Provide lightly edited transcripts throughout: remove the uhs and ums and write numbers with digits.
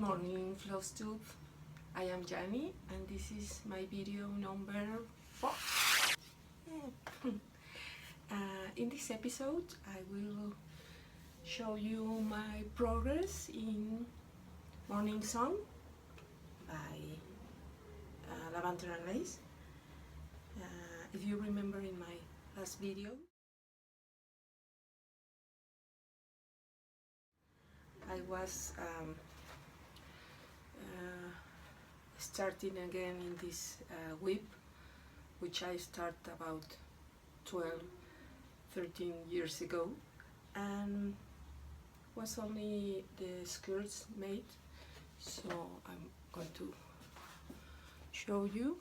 morning, Flosstube. I am Jani and this is my video number 4. In this episode I will show you my progress in Morning Song by Lavender and Lace. If you remember in my last video, I was starting again in this whip, which I started about 13 years ago, and was only the skirts made, so I'm going to show you.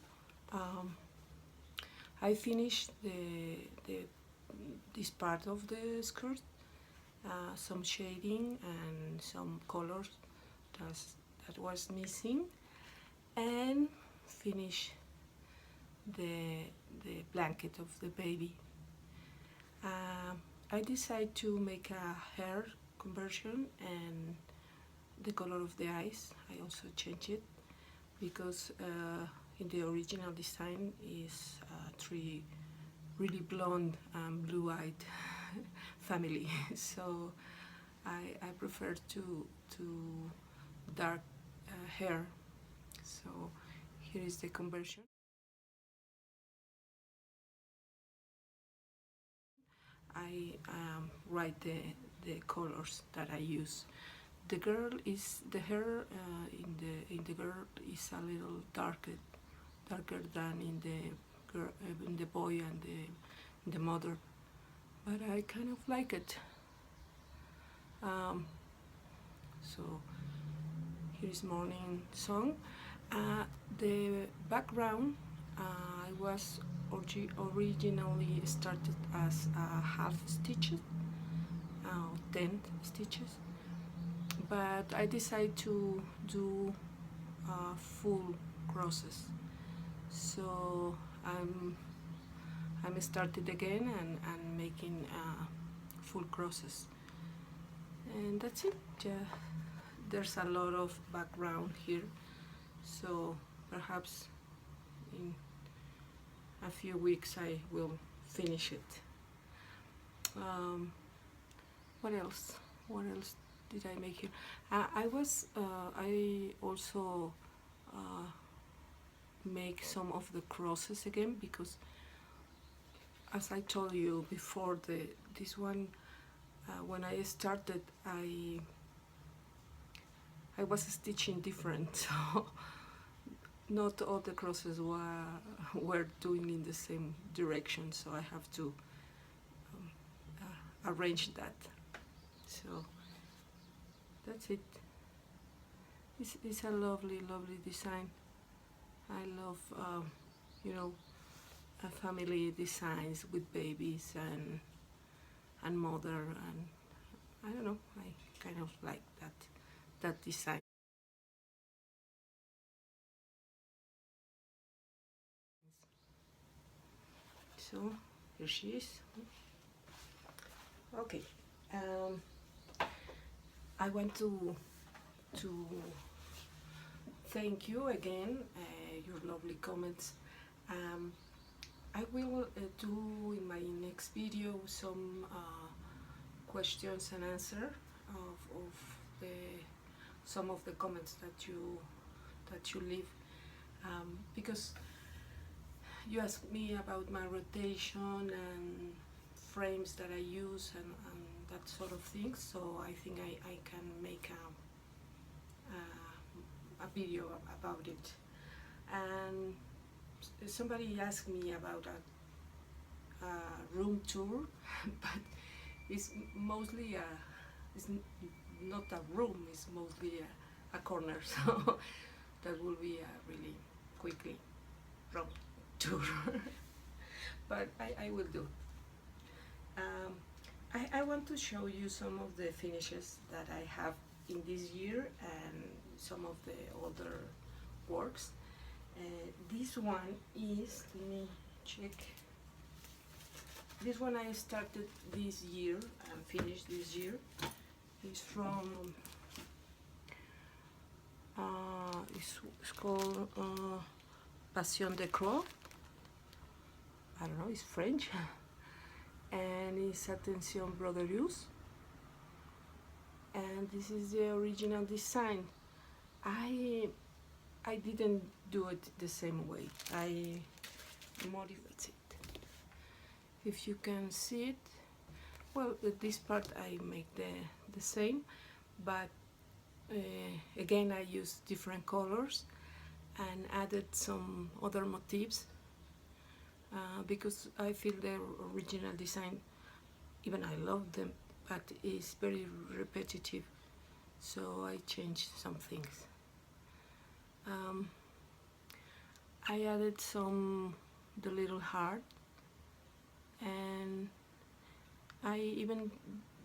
I finished this part of the skirt, some shading and some colors that was missing, and finish the blanket of the baby. I decided to make a hair conversion, and the color of the eyes I also changed it, because in the original design is 3 really blonde and blue-eyed family, so I prefer to dark hair. So here is the conversion. I write the colors that I use. The hair in the girl is a little darker than in the boy and the mother, but I kind of like it. So here is Morning Song. The background I was originally started as half stitches, 10 stitches, but I decided to do full crosses. So I'm started again and making full crosses, and that's it. There's a lot of background here, so perhaps in a few weeks I will finish it. What else did I make here? I also make some of the crosses again, because as I told you before, this one when I started I was stitching different, so not all the crosses were doing in the same direction, so I have to arrange that. So that's it. It's a lovely design. I love family designs with babies and mother, and I don't know, I kind of like that design. So here she is. Okay, I want to thank you again, your lovely comments. I will do in my next video some questions and answer of some of the comments that you leave, because you asked me about my rotation and frames that I use and that sort of thing, so I think I can make a video about it. And somebody asked me about a room tour, but it's mostly it's not a room, it's mostly a corner, so that will be a really quickly room tour. But I will do. I want to show you some of the finishes that I have in this year and some of the older works. This one is, let me check, this one I started this year and finished this year. It's from it's called Passion de Croix. I don't know, it's French. And it's Attention Brotherius. And this is the original design. I didn't do it the same way. I modified it. If you can see it, well, this part I make the same, but again I used different colors and added some other motifs because I feel the original design, even I love them, but it's very repetitive, so I changed some things. I added the little heart, and I even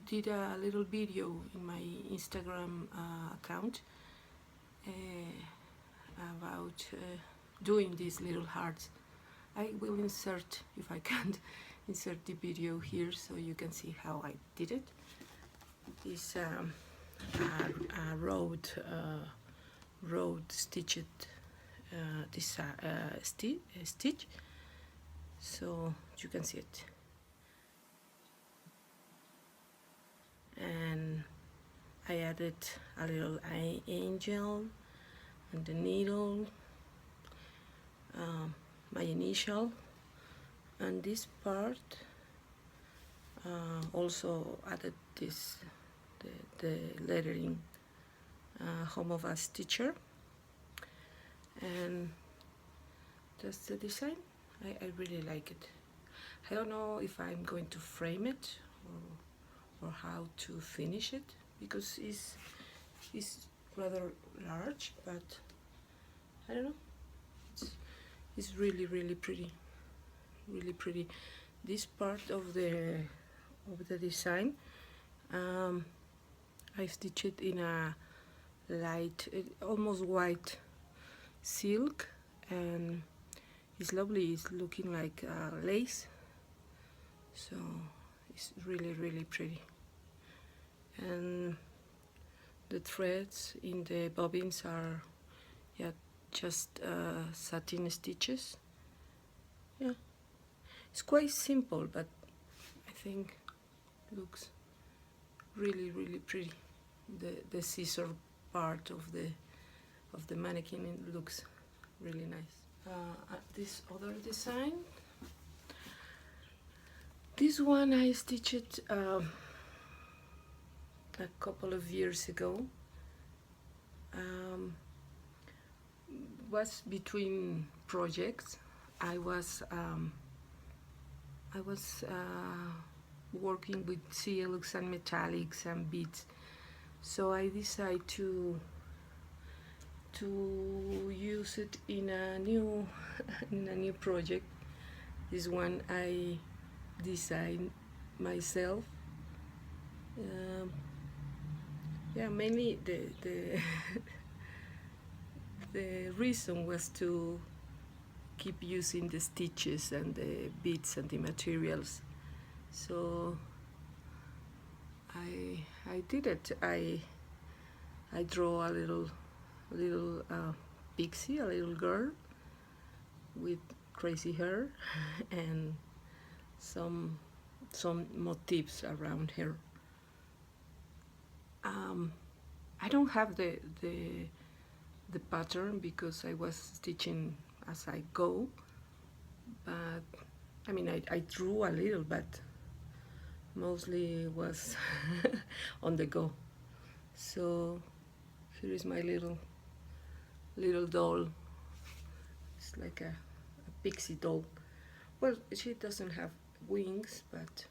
did a little video in my Instagram account about doing these little hearts. I will insert, if I can, insert the video here so you can see how I did it. It's a road stitched stitch, so you can see it. And I added a little angel and the needle, my initial, and this part also added this the lettering Home of a Stitcher, and that's the design. I really like it. I don't know if I'm going to frame it or how to finish it, because it's rather large, but I don't know, it's really pretty, really pretty. This part of the design I stitched it in a light, almost white silk, and it's lovely. It's looking like lace, so it's really pretty. And the threads in the bobbins are just satin stitches. Yeah, it's quite simple, but I think it looks really pretty. The scissor part of the mannequin, it looks really nice. This other design, this one I stitched a couple of years ago. Was between projects. I was working with silks and metallics and beads, so I decided to use it in a new project. This one I designed myself. Yeah, mainly the the reason was to keep using the stitches and the beads and the materials. So I did it. I draw a little pixie, a little girl with crazy hair and some motifs around her. I don't have the pattern because I was stitching as I go, but I mean I drew a little, but mostly was on the go. So here is my little doll. It's like a pixie doll. Well, she doesn't have wings, but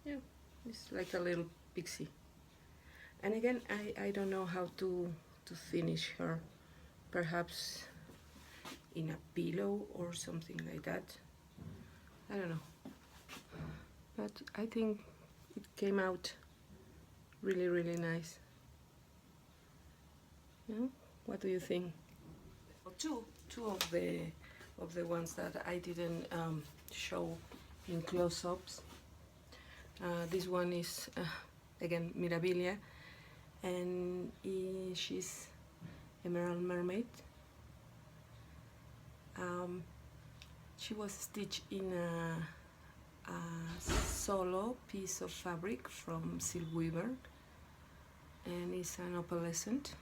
yeah, it's like a little pixie. And again, I don't know how to finish her. Perhaps in a pillow or something like that. I don't know. But I think it came out really nice. Yeah? What do you think? Two of the ones that I didn't show in close-ups. This one is again Mirabilia, and she's Emerald Mermaid. She was stitched in a solo piece of fabric from Silk Weaver, and it's an opalescent,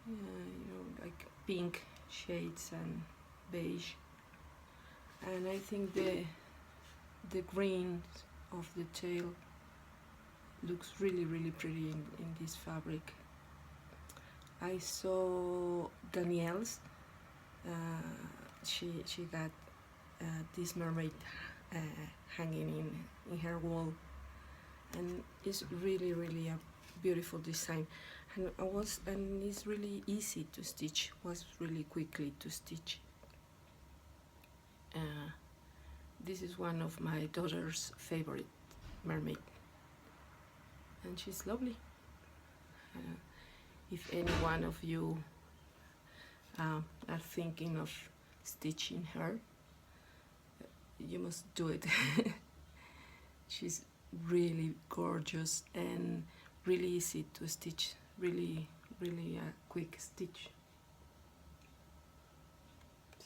you know, like pink shades and beige, and I think the green of the tail looks really pretty in this fabric. I saw Danielle's. She got this mermaid hanging in her wall, and it's really a beautiful design, and it's really easy to stitch. Was really quickly to stitch. This is one of my daughter's favorite mermaid, and she's lovely. If any one of you are thinking of stitching her, you must do it. She's really gorgeous and really easy to stitch, really a quick stitch.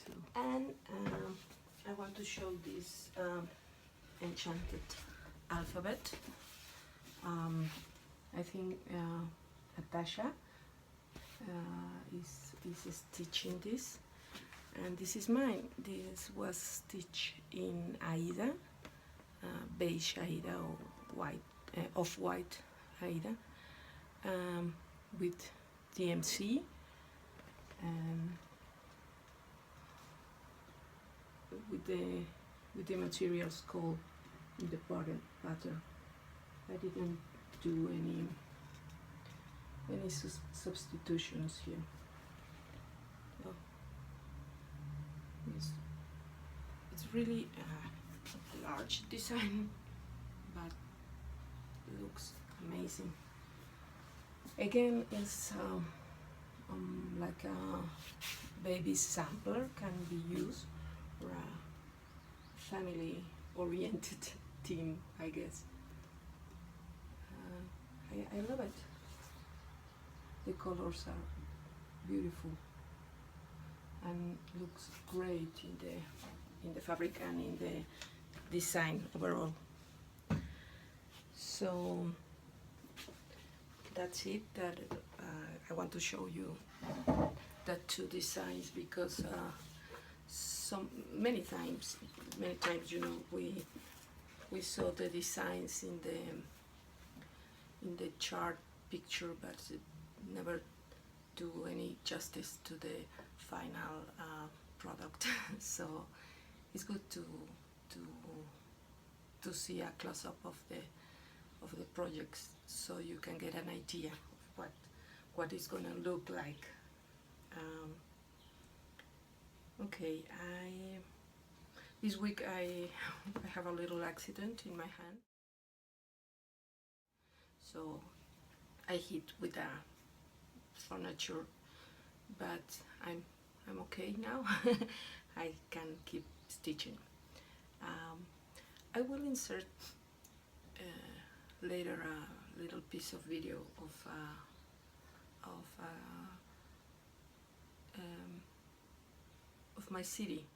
So, and I want to show this enchanted alphabet. I think Natasha is stitching this, and this is mine. This was stitched in Aida, beige Aida or white, off-white Aida, with DMC, and with the materials called in the pattern. I didn't do any substitutions here. Oh. It's really a large design, but it looks amazing. Again, it's like a baby sampler, can be used for a family-oriented theme, I guess. I love it. The colors are beautiful and looks great in the fabric and in the design overall. So that's it. That I want to show you the two designs, because many times, you know, we saw the designs in the chart picture, but it never do any justice to the final product. So it's good to see a close-up of the projects, so you can get an idea of what it's gonna look like. Okay, this week I have a little accident in my hand, so I hit with a furniture, but I'm okay now. I can keep stitching. I will insert later a little piece of video of my city.